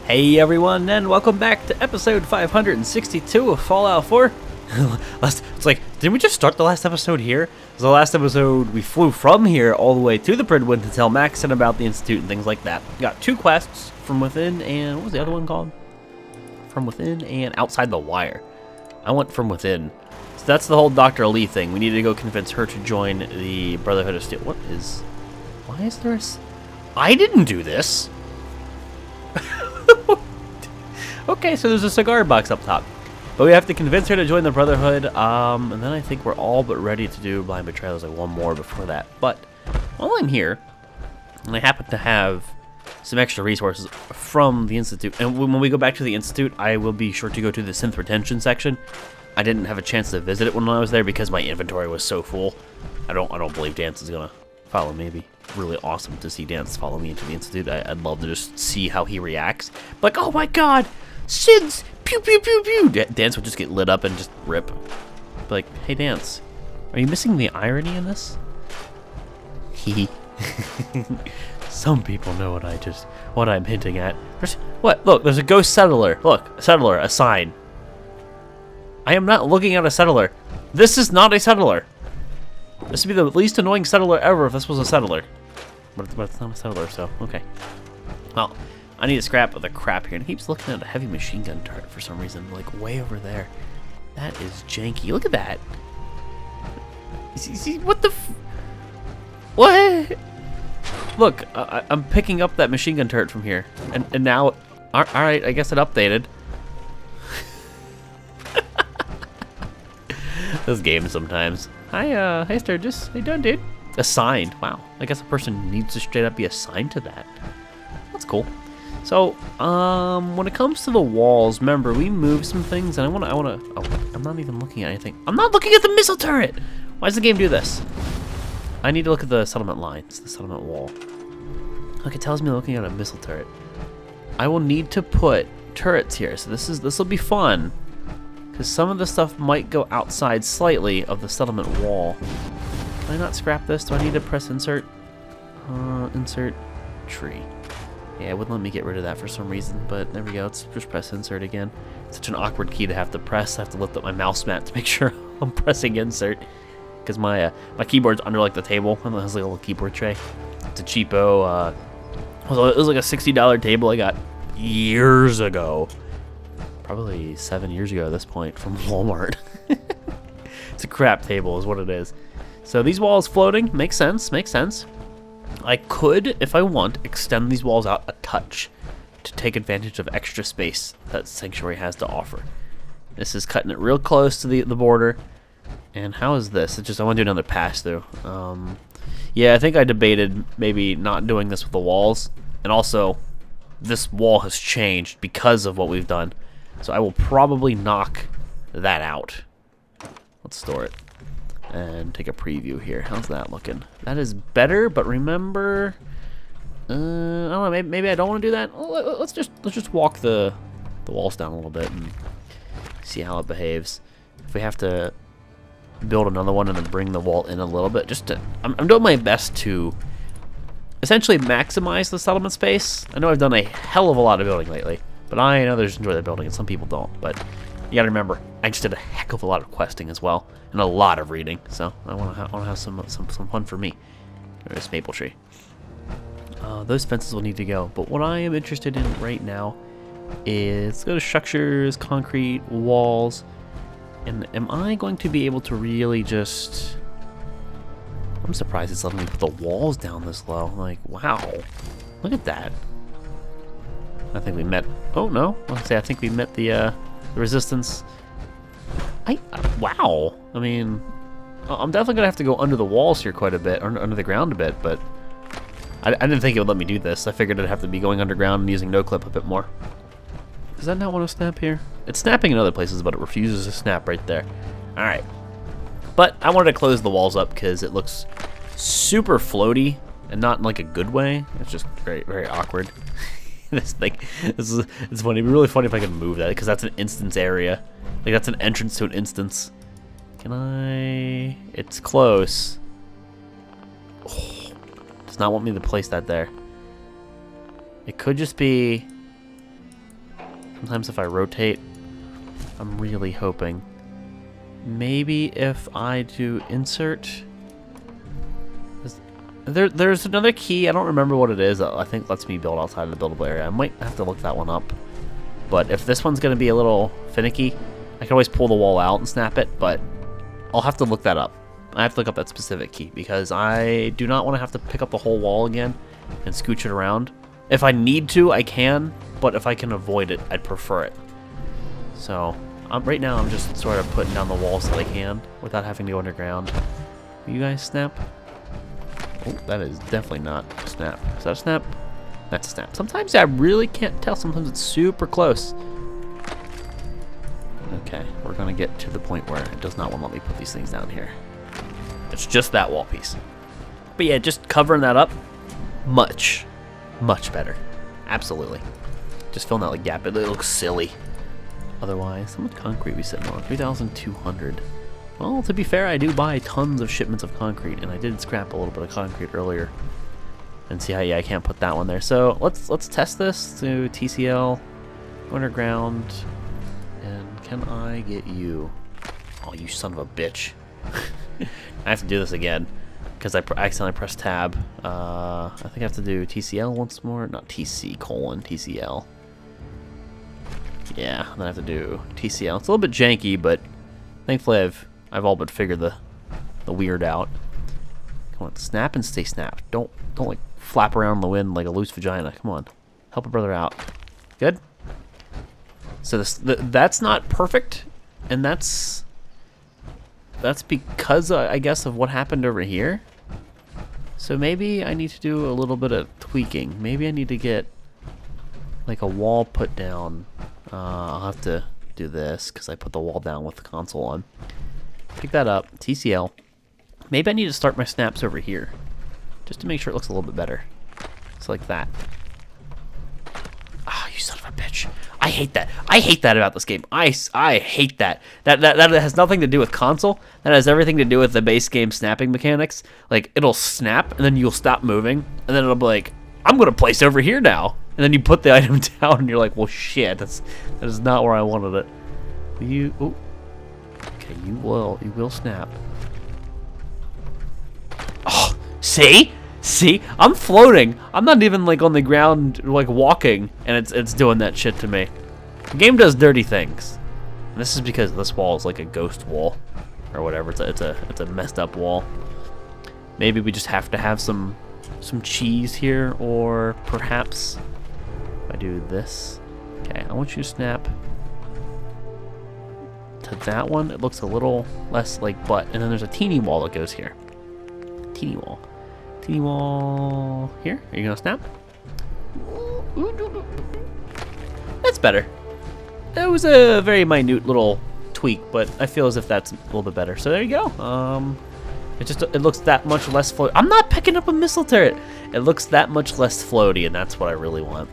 Hey everyone, and welcome back to episode 562 of Fallout 4. It's like, didn't we just start the last episode here? The last episode, we flew from here all the way to the Bridwood to tell Maxon about the Institute and things like that. Got two quests, From Within and, what was the other one called? From Within and Outside the Wire. I went From Within. So that's the whole Dr. Lee thing. We need to go convince her to join the Brotherhood of Steel. Why is there I didn't do this! Okay, so there's a cigar box up top. But we have to convince her to join the Brotherhood, and then I think we're all but ready to do Blind Betrayal. There's like one more before that. But while I'm here, and I happen to have some extra resources from the Institute, and when we go back to the Institute, I will be sure to go to the synth retention section. I didn't have a chance to visit it when I was there because my inventory was so full. I don't believe Dance is gonna follow me. It'd be really awesome to see Dance follow me into the Institute. I'd love to just see how he reacts. Like, oh my god! Sids! Pew pew pew pew! Dance would just get lit up and just rip. Like, hey Dance, are you missing the irony in this? Hee. Some people know what I'm hinting at. What? Look, there's a ghost settler. Look, a settler, a sign. I am not looking at a settler. This is not a settler. This would be the least annoying settler ever if this was a settler. But it's not a settler, so okay. Well, I need to scrap the crap here. And it keeps looking at a heavy machine gun turret for some reason, like way over there. That is janky. Look at that. See what the what? Look, I'm picking up that machine gun turret from here. And now, alright, I guess it updated. This game sometimes. Hi, hey Sturgis. How you doing, dude? Assigned. Wow. I guess a person needs to straight up be assigned to that. That's cool. So, when it comes to the walls, remember, we moved some things, and I'm not even looking at anything. I'm not looking at the missile turret! Why does the game do this? I need to look at the settlement lines, the settlement wall. Look, it tells me looking at a missile turret. I will need to put turrets here, so this will be fun. Because some of the stuff might go outside slightly of the settlement wall. Can I not scrap this? Do I need to press insert? Insert tree. Yeah, it wouldn't let me get rid of that for some reason, but there we go. Let's just press insert again. It's such an awkward key to have to press. I have to lift up my mouse mat to make sure I'm pressing insert. Because my keyboard's under like the table, and it has like a little keyboard tray. It's a cheapo, it was like a $60 table I got years ago. Probably 7 years ago at this point from Walmart. It's a crap table is what it is. So these walls floating, makes sense, makes sense. I could, if I want, extend these walls out a touch to take advantage of extra space that Sanctuary has to offer. This is cutting it real close to the border. And how is this? It's just, I want to do another pass through. Yeah, I think I debated maybe not doing this with the walls. And also, this wall has changed because of what we've done. So I will probably knock that out. Let's store it. And take a preview here. How's that looking? That is better, but remember, I don't know. Maybe I don't want to do that. Let's just walk the walls down a little bit and see how it behaves. If we have to build another one and then bring the wall in a little bit, I'm doing my best to essentially maximize the settlement space. I know I've done a hell of a lot of building lately, but I know there's enjoy the building and some people don't. But you gotta remember, I just did a heck of a lot of questing as well, and a lot of reading, so I want to have some fun for me. There's Maple Tree. Those fences will need to go, but what I am interested in right now is, let's go to structures, concrete, walls, and am I going to be able to really just... I'm surprised it's letting me put the walls down this low. Like, wow, look at that. I think we met, oh no, let's say I think we met the resistance. Wow. I mean, I'm definitely gonna have to go under the walls here quite a bit, or under the ground a bit, but I didn't think it would let me do this. I figured I'd have to be going underground and using no-clip a bit more. Does that not want to snap here? It's snapping in other places, but it refuses to snap right there. Alright. But I wanted to close the walls up because it looks super floaty, and not in like a good way. It's just very, very awkward. It's funny. It'd be really funny if I could move that, because that's an instance area. Like, that's an entrance to an instance. Can I... It's close. Oh, does not want me to place that there. It could just be... Sometimes if I rotate, I'm really hoping. Maybe if I do insert... There's another key, I don't remember what it is, I think lets me build outside of the buildable area. I might have to look that one up. But if this one's going to be a little finicky, I can always pull the wall out and snap it, but I'll have to look that up. I have to look up that specific key, because I do not want to have to pick up the whole wall again and scooch it around. If I need to, I can, but if I can avoid it, I'd prefer it. So, right now I'm just sort of putting down the walls that I can without having to go underground. Will you guys snap? Oh, that is definitely not a snap. Is that a snap? That's a snap. Sometimes I really can't tell. Sometimes it's super close. Okay, we're going to get to the point where it does not want to let me put these things down here. It's just that wall piece. But yeah, just covering that up, much better. Absolutely. Just filling that like gap. It looks silly. Otherwise, how much concrete are we sitting on? 3,200. Well, to be fair, I do buy tons of shipments of concrete, and I did scrap a little bit of concrete earlier. And see how, yeah, I can't put that one there. So let's test this to TCL, underground, and can I get you? Oh, you son of a bitch. I have to do this again, because I accidentally pressed tab. I think I have to do TCL once more. Not TC, TCL. Yeah, then I have to do TCL. It's a little bit janky, but thankfully I've all but figured the weird out. Come on, snap and stay snapped. Don't like flap around in the wind like a loose vagina. Come on, help a brother out. Good. So that's not perfect, and that's because I guess of what happened over here. So maybe I need to do a little bit of tweaking. Maybe I need to get like a wall put down. I'll have to do this because I put the wall down with the console on. Pick that up, TCL. Maybe I need to start my snaps over here, just to make sure it looks a little bit better. So like that. Ah, you son of a bitch. I hate that. I hate that about this game. I hate that. That has nothing to do with console. That has everything to do with the base game snapping mechanics. Like, it'll snap, and then you'll stop moving, and then it'll be like, I'm going to place over here now. And then you put the item down, and you're like, well, shit, that is not where I wanted it. Ooh. Okay, you will snap. Oh, see? See? I'm floating. I'm not even like on the ground like walking, and it's doing that shit to me. The game does dirty things. And this is because this wall is like a ghost wall or whatever. It's a messed up wall. Maybe we just have to have some cheese here, or perhaps if I do this. Okay, I want you to snap to that one. It looks a little less like butt, and then there's a teeny wall that goes here. Teeny wall. Teeny wall here. Are you gonna snap? That's better. That was a very minute little tweak, but I feel as if that's a little bit better. So there you go. It looks that much less floaty. I'm not picking up a missile turret. It looks that much less floaty, and that's what I really want.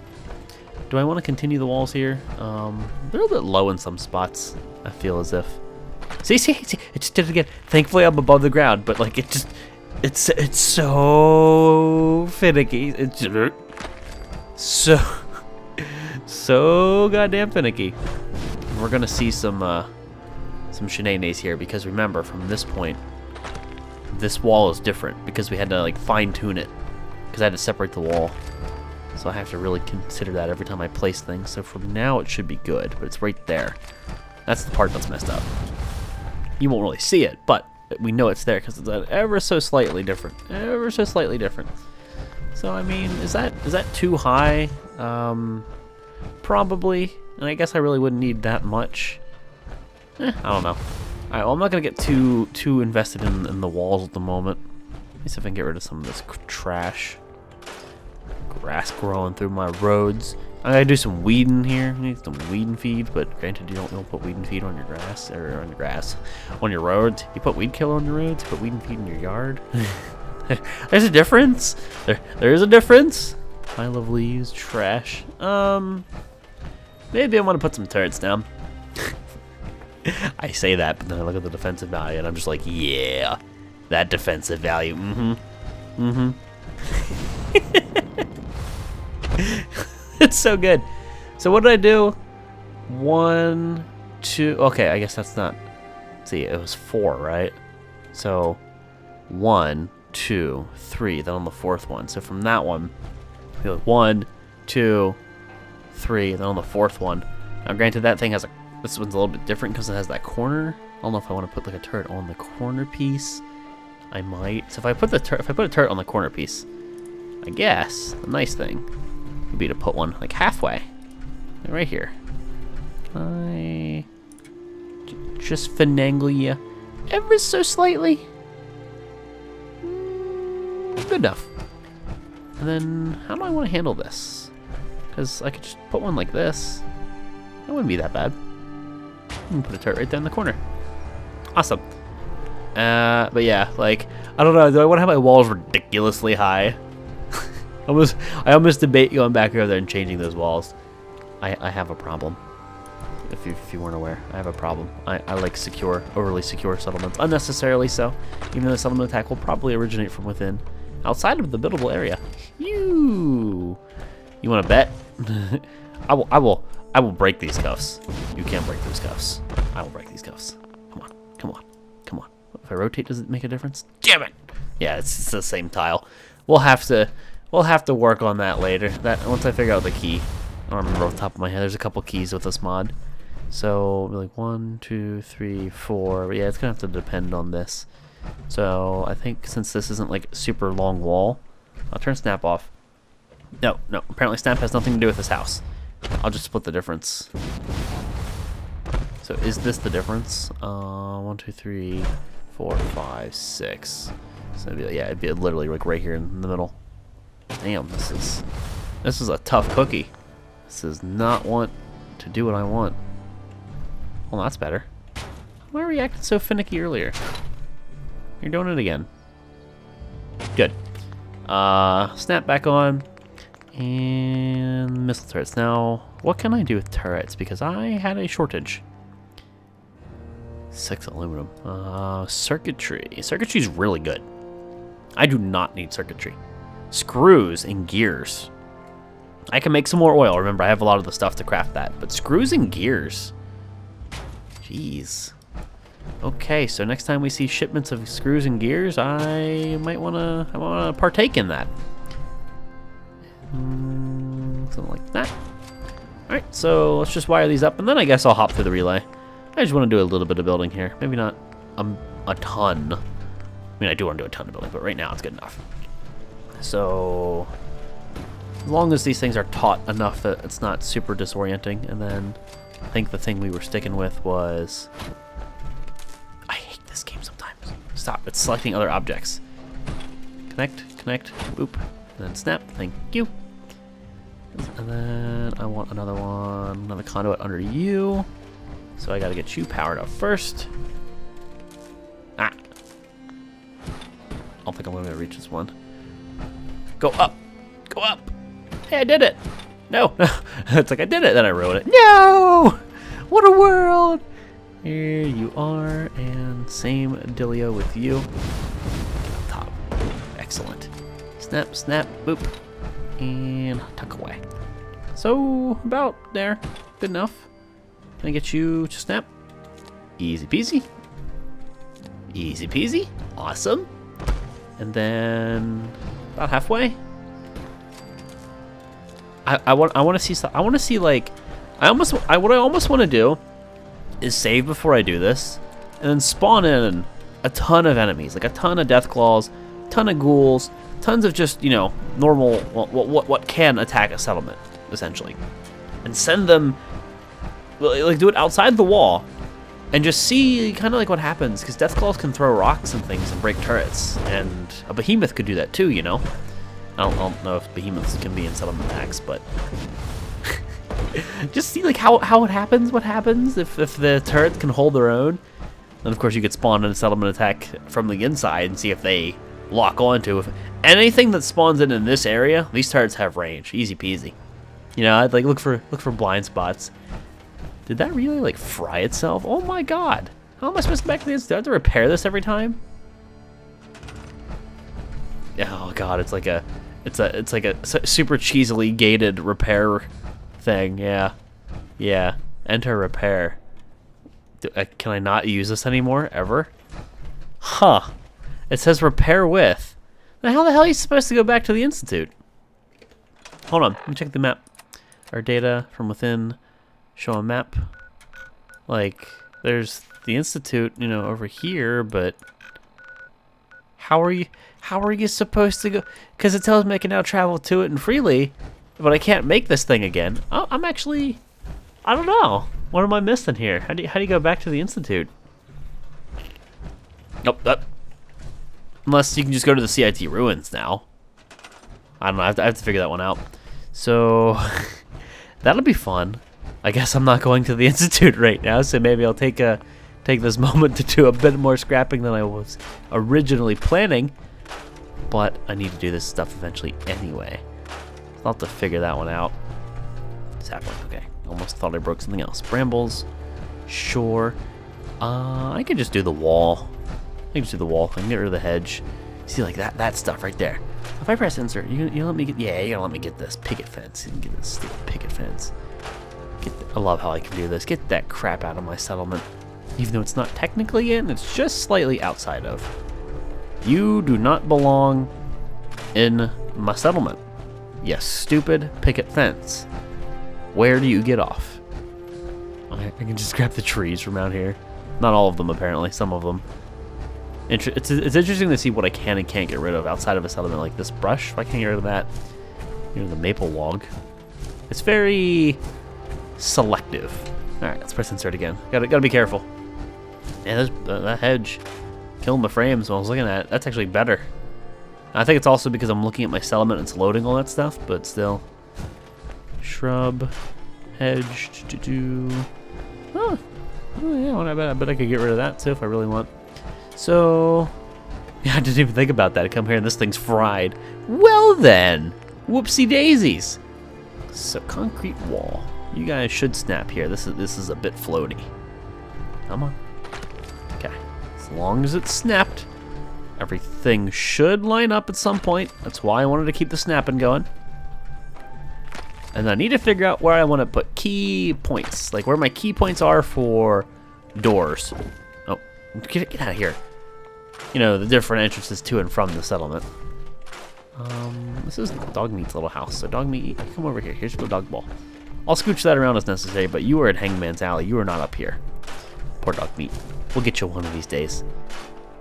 Do I want to continue the walls here? They're a little bit low in some spots. I feel as if. See, it just did it again. Thankfully, I'm above the ground, but like it's so finicky. It's so goddamn finicky. We're gonna see some shenanigans here, because remember, from this point, this wall is different because we had to like fine tune it, because I had to separate the wall. So I have to really consider that every time I place things. So from now it should be good, but it's right there. That's the part that's messed up. You won't really see it, but we know it's there because it's ever so slightly different. Ever so slightly different. So I mean, is that too high? Probably. And I guess I really wouldn't need that much. I don't know. Alright, well, I'm not gonna get too invested in the walls at the moment. Let me see if I can get rid of some of this trash. Grass growing through my roads. I gotta do some weeding here. I need some weeding feed, but granted, you don't put weeding feed on your grass, or on your grass, on your roads. You put weed killer on your roads, you put weeding feed in your yard. There's a difference. There is a difference. Pile of leaves, trash. Maybe I want to put some turrets down. I say that, but then I look at the defensive value, and I'm just like, yeah, that defensive value. It's so good. So what did I do? 1, 2. Okay, I guess that's not. See, it was 4, right? So 1, 2, 3. Then on the 4th one. So from that one, we go 1, 2, 3. Then on the 4th one. Now, granted, that thing has a. This one's a little bit different because it has that corner. I don't know if I want to put like a turret on the corner piece. I might. So if I put a turret on the corner piece, I guess the nice thing would be to put one like halfway, right here. Can I just finagle you ever so slightly? Good enough. And then how do I want to handle this? Because I could just put one like this. That wouldn't be that bad. Put a turret right there in the corner. Awesome. But yeah, like, I don't know. Do I want to have my walls ridiculously high? I almost debate going back over there and changing those walls. I have a problem. If you weren't aware, I have a problem. I like overly secure settlements. Unnecessarily so. Even though the settlement attack will probably originate from within. Outside of the buildable area. You want to bet? I will break these cuffs. You can't break those cuffs. I will break these cuffs. Come on, come on, come on. If I rotate, does it make a difference? Damn it! Yeah, it's the same tile. We'll have to work on that later. That once I figure out the key. I don't remember off the top of my head. There's a couple keys with this mod. So like 1, 2, 3, 4. But yeah, it's gonna have to depend on this. So I think since this isn't like a super long wall, I'll turn snap off. No. Apparently snap has nothing to do with this house. I'll just split the difference. So is this the difference? 1, 2, 3, 4, 5, 6. So it'd be literally like right here in the middle. Damn, this is a tough cookie. This does not want to do what I want. Well, that's better. Why are you acting so finicky earlier? You're doing it again. Good. Snap back on. And missile turrets. Now, what can I do with turrets? Because I had a shortage. 6 aluminum. Circuitry. Circuitry's really good. I do not need circuitry. Screws and gears. I can make some more oil. Remember, I have a lot of the stuff to craft that. But screws and gears. Jeez. Okay, so next time we see shipments of screws and gears, I might wanna partake in that. Something like that. Alright, so let's just wire these up, and then I guess I'll hop through the relay. I just want to do a little bit of building here. Maybe not a ton. I mean, I do want to do a ton of building, but right now it's good enough. So, as long as these things are taut enough that it's not super disorienting, and then I think the thing we were sticking with was... I hate this game sometimes. Stop, it's selecting other objects. Connect, boop, and then snap, thank you. And then I want another one, another conduit under you. So I gotta get you powered up first. Ah. I don't think I'm gonna reach this one. Go up! Go up! Hey, I did it! No! It's like I did it, then I ruined it. No! What a world! Here you are, and same dealio with you. Get up top. Excellent. Snap, snap, boop. And tuck away. So, about there. Good enough. Can I get you to snap? Easy peasy. Easy peasy. Awesome. And then about halfway. I want to see like what I almost want to do is save before I do this, and then spawn in a ton of enemies, like a ton of death claws, ton of ghouls, tons of just, you know, normal what can attack a settlement essentially, and send them, like, do it outside the wall and just see kind of like what happens, because death claws can throw rocks and things and break turrets, and a behemoth could do that too, you know. I don't know if behemoths can be in settlement attacks, but just see like how it happens, what happens if the turrets can hold their own. And of course you could spawn in a settlement attack from the inside and see if they lock onto. If anything that spawns in this area, these turrets have range, easy peasy. You know, I'd like look for blind spots. Did that really like fry itself? Oh my god! How am I supposed to get back to this? Do I have to repair this every time? Oh god, it's like a super cheesily gated repair thing. Yeah. Enter repair. Can I not use this anymore, ever? Huh. It says repair with. Now how the hell are you supposed to go back to the Institute? Hold on, let me check the map. Our data from within. Show a map. Like, there's the Institute, you know, over here, but how are you supposed to go? Because it tells me I can now travel to it and freely, but I can't make this thing again. Oh, I'm actually, I don't know. What am I missing here? How do you go back to the Institute? Nope. Unless you can just go to the CIT ruins now. I don't know. I have to figure that one out. So that'll be fun. I guess I'm not going to the Institute right now, so maybe I'll take this moment to do a bit more scrapping than I was originally planning. But I need to do this stuff eventually anyway. I'll have to figure that one out. Sapling, okay. Almost thought I broke something else. Brambles, sure. I could just do the wall. I can just do the wall. I can get rid of the hedge. See, like that stuff right there. If I press insert, you let me get. Yeah, you're gonna let me get this picket fence. You can get this stupid picket fence. I love how I can do this. Get that crap out of my settlement. Even though it's not technically in, it's just slightly outside of. You do not belong in my settlement. You stupid picket fence. Where do you get off? I can just grab the trees from out here. Not all of them, apparently. Some of them. It's interesting to see what I can and can't get rid of outside of a settlement like this brush. If I can't get rid of that, you know, the maple log. It's very selective. All right, let's press insert again. Gotta be careful. Yeah, that hedge killing the frames when I was looking at it. That's actually better. I think it's also because I'm looking at my settlement and it's loading all that stuff, but still. Shrub, hedge, oh yeah, well, I bet I could get rid of that too if I really want. So, yeah, I didn't even think about that. I come here and this thing's fried. Well then, whoopsie daisies. So concrete wall. You guys should snap here. This is a bit floaty. Come on. Okay. As long as it's snapped, everything should line up at some point. That's why I wanted to keep the snapping going. And I need to figure out where I want to put key points. Like where my key points are for doors. Oh, get out of here. You know, the different entrances to and from the settlement. This is Dog Meat's little house. So Dog Meat, come over here. Here's the dog ball. I'll scooch that around as necessary, but you are at Hangman's Alley. You are not up here. Poor Dog Meat. We'll get you one of these days.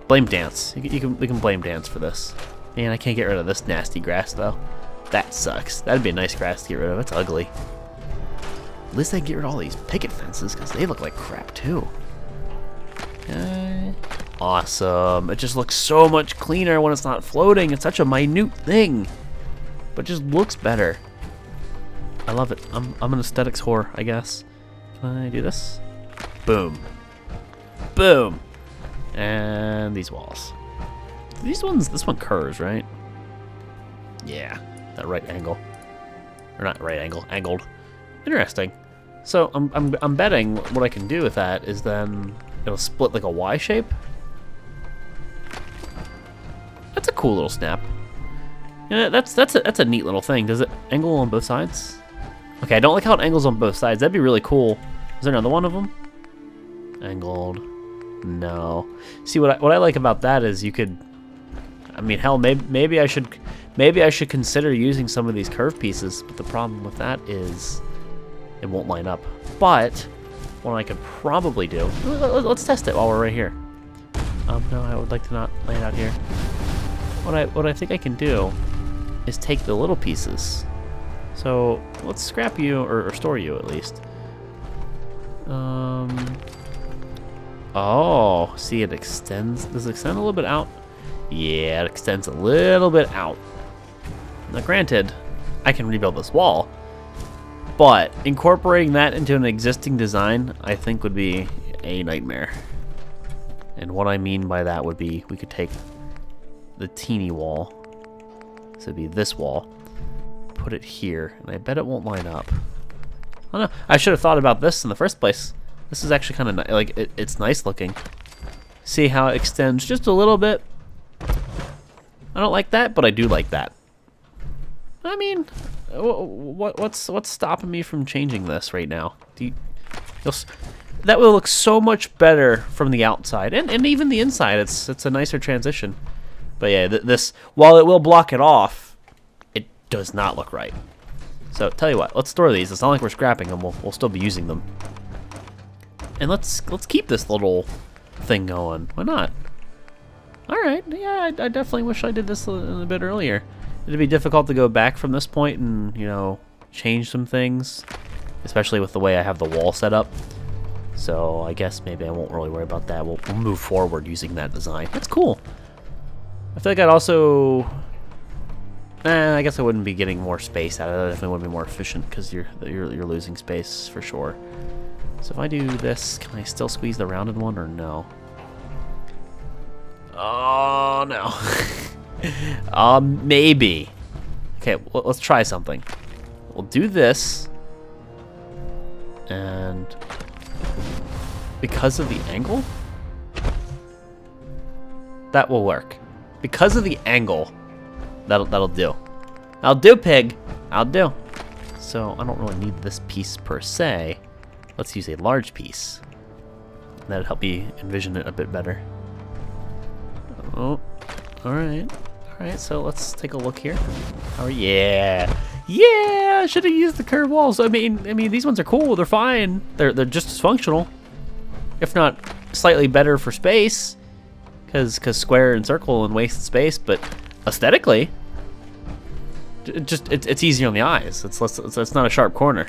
Blame Dance. We can blame Dance for this. Man, I can't get rid of this nasty grass, though. That sucks. That'd be a nice grass to get rid of. It's ugly. At least I can get rid of all these picket fences, because they look like crap, too. Okay. Awesome. It just looks so much cleaner when it's not floating. It's such a minute thing. But it just looks better. I love it. I'm an aesthetics whore, I guess. Can I do this? Boom. Boom. And these walls. This one curves, right? Yeah. That right angle. Or not right angle, angled. Interesting. So I'm betting what I can do with that is then it'll split like a Y shape. That's a cool little snap. Yeah, that's a neat little thing. Does it angle on both sides? Okay, I don't like how it angles on both sides. That'd be really cool. Is there another one of them? Angled. No. See, what I like about that is you could. I mean, hell, maybe I should consider using some of these curved pieces. But the problem with that is it won't line up. But what I could probably do. Let's test it while we're right here. No, I would like to not lay it out here. What I think I can do is take the little pieces. So let's scrap you or store you at least. Oh, see, it extends. Does it extend a little bit out? Yeah, it extends a little bit out. Now, granted, I can rebuild this wall, but incorporating that into an existing design, I think, would be a nightmare. And what I mean by that would be we could take the teeny wall, so it'd be this wall, put it here, and I bet it won't line up. Oh no, I should have thought about this in the first place. This is actually kind of like it's nice looking. See how it extends just a little bit. I don't like that, but I do like that. I mean, what's stopping me from changing this right now? That will look so much better from the outside, and even the inside. It's a nicer transition. But yeah, this, while it will block it off, it does not look right. So tell you what, let's store these. It's not like we're scrapping them. We'll still be using them. And let's keep this little thing going. Why not? All right. Yeah, I definitely wish I did this a bit earlier. It'd be difficult to go back from this point and, you know, change some things, especially with the way I have the wall set up. So I guess maybe I won't really worry about that. We'll move forward using that design. That's cool. I feel like I'd also... I guess I wouldn't be getting more space out of it. I definitely wouldn't be more efficient because you're losing space for sure. So if I do this, can I still squeeze the rounded one or no? Oh, no. Maybe. Okay, well, let's try something. We'll do this. And because of the angle, that will work. Because of the angle, that'll do. I'll do, pig. I'll do. So I don't really need this piece per se. Let's use a large piece. That'll help me envision it a bit better. Oh, all right. All right, so let's take a look here. Oh, yeah. Yeah, I should have used the curved walls. I mean, these ones are cool. They're fine. They're just as functional, if not slightly better for space, because square and circle and wasted space. But aesthetically, it's easier on the eyes. It's not a sharp corner.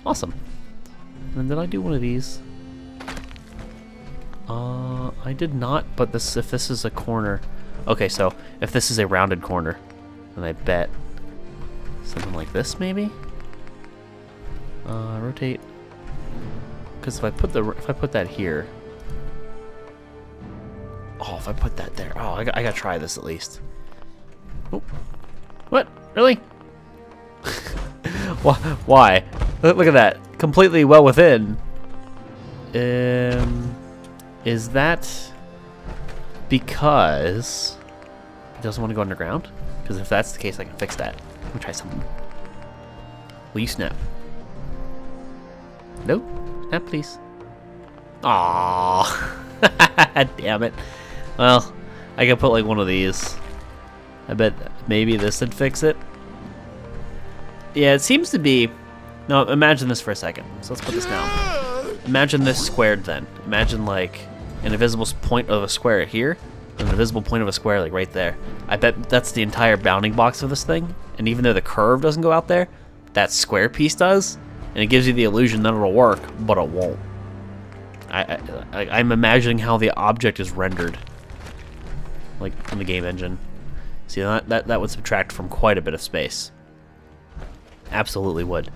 Awesome. And did I do one of these? I did not. But if this is a corner, okay. So if this is a rounded corner, then I bet something like this maybe. Rotate. Because if I put that here. Oh, if I put that there. Oh, I gotta try this at least. Oh. What? Really? Why? Look at that. Completely well within. Is that because it doesn't want to go underground? Because if that's the case, I can fix that. Let me try something. Will you snap? Nope. Snap, please. Aww. Damn it. Well, I could put like one of these. I bet maybe this would fix it. Yeah, it seems to be... No, imagine this for a second. So let's put this down. Imagine this squared then. Imagine like an invisible point of a square here, and an invisible point of a square like right there. I bet that's the entire bounding box of this thing. And even though the curve doesn't go out there, that square piece does. And it gives you the illusion that it'll work, but it won't. I'm imagining how the object is rendered, like in the game engine. See, that would subtract from quite a bit of space. Absolutely would.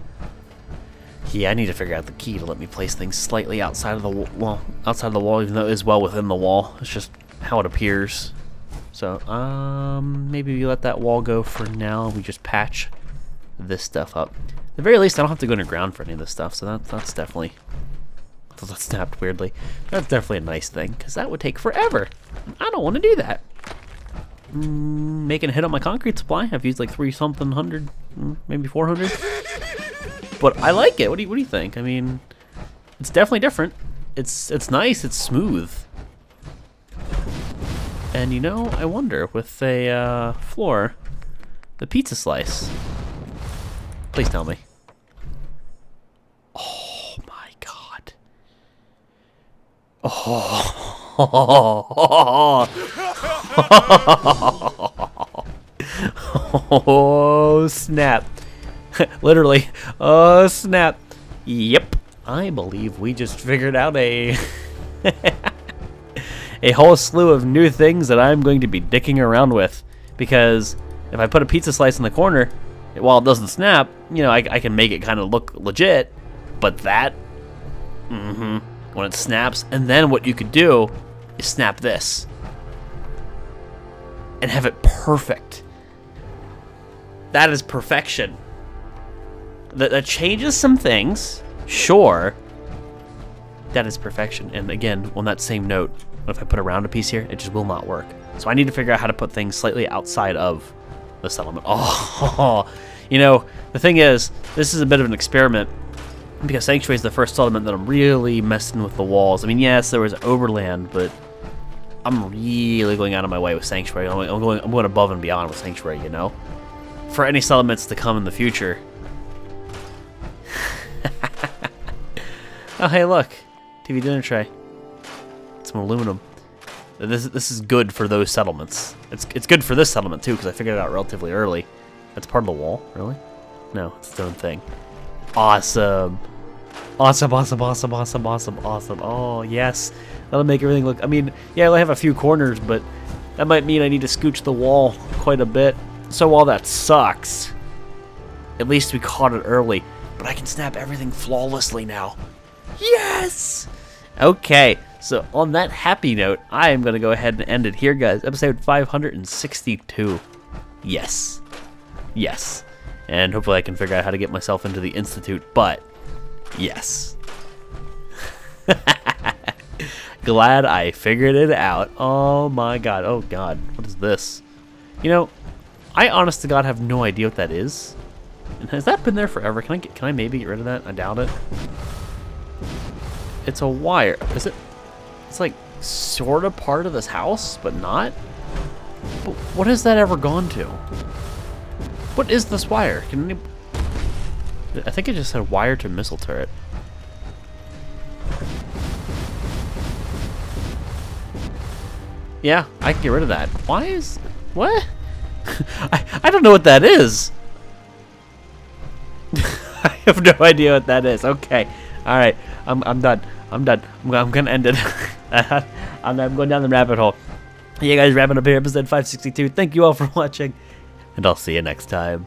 Yeah, I need to figure out the key to let me place things slightly outside of the wall, even though it is well within the wall. It's just how it appears. So, maybe we let that wall go for now. We just patch this stuff up. At the very least, I don't have to go underground for any of this stuff. So that's definitely. I thought that snapped weirdly. That's definitely a nice thing, because that would take forever. I don't want to do that. Making a hit on my concrete supply. I've used like 3-something hundred, maybe 400. But I like it. What do you think? I mean, it's definitely different. It's nice. It's smooth. And you know, I wonder with a floor, the pizza slice. Please tell me. Oh my god. Oh snap. Literally. Oh snap. Yep. I believe we just figured out a a whole slew of new things that I'm going to be dicking around with. Because if I put a pizza slice in the corner, while it doesn't snap, you know, I can make it kind of look legit. But that, when it snaps, and then what you could do is snap this and have it perfect. That is perfection. That changes some things, sure. That is perfection. And again, on that same note, if I put a rounded piece here, it just will not work. So I need to figure out how to put things slightly outside of the settlement. Oh, you know, the thing is, this is a bit of an experiment. Because Sanctuary is the first settlement that I'm really messing with the walls. I mean, yes, there was Overland, but I'm really going out of my way with Sanctuary. I'm going above and beyond with Sanctuary, you know? For any settlements to come in the future. Oh, hey, look. TV dinner tray. Some aluminum. This is good for those settlements. It's good for this settlement, too, because I figured it out relatively early. That's part of the wall, really? No, it's its own thing. Awesome. Awesome, awesome, awesome, awesome, awesome, awesome. Oh, yes. That'll make everything look... I mean, yeah, I have a few corners, but that might mean I need to scooch the wall quite a bit. So while that sucks, at least we caught it early. But I can snap everything flawlessly now. Yes! Okay, so on that happy note, I am going to go ahead and end it here, guys. Episode 562. Yes. Yes. And hopefully I can figure out how to get myself into the Institute, but yes. Glad I figured it out. Oh my god. Oh god. What is this? You know, I honest to god have no idea what that is. And has that been there forever? Can I maybe get rid of that? I doubt it. It's a wire. Is it? It's like sort of part of this house, but not? But what has that ever gone to? What is this wire? I think it just said wire to missile turret. Yeah, I can get rid of that. Why is... What? I don't know what that is. I have no idea what that is. Okay. Alright. I'm done. I'm done. I'm gonna end it. I'm going down the rabbit hole. Yeah, guys, wrapping up here, episode 562. Thank you all for watching, and I'll see you next time.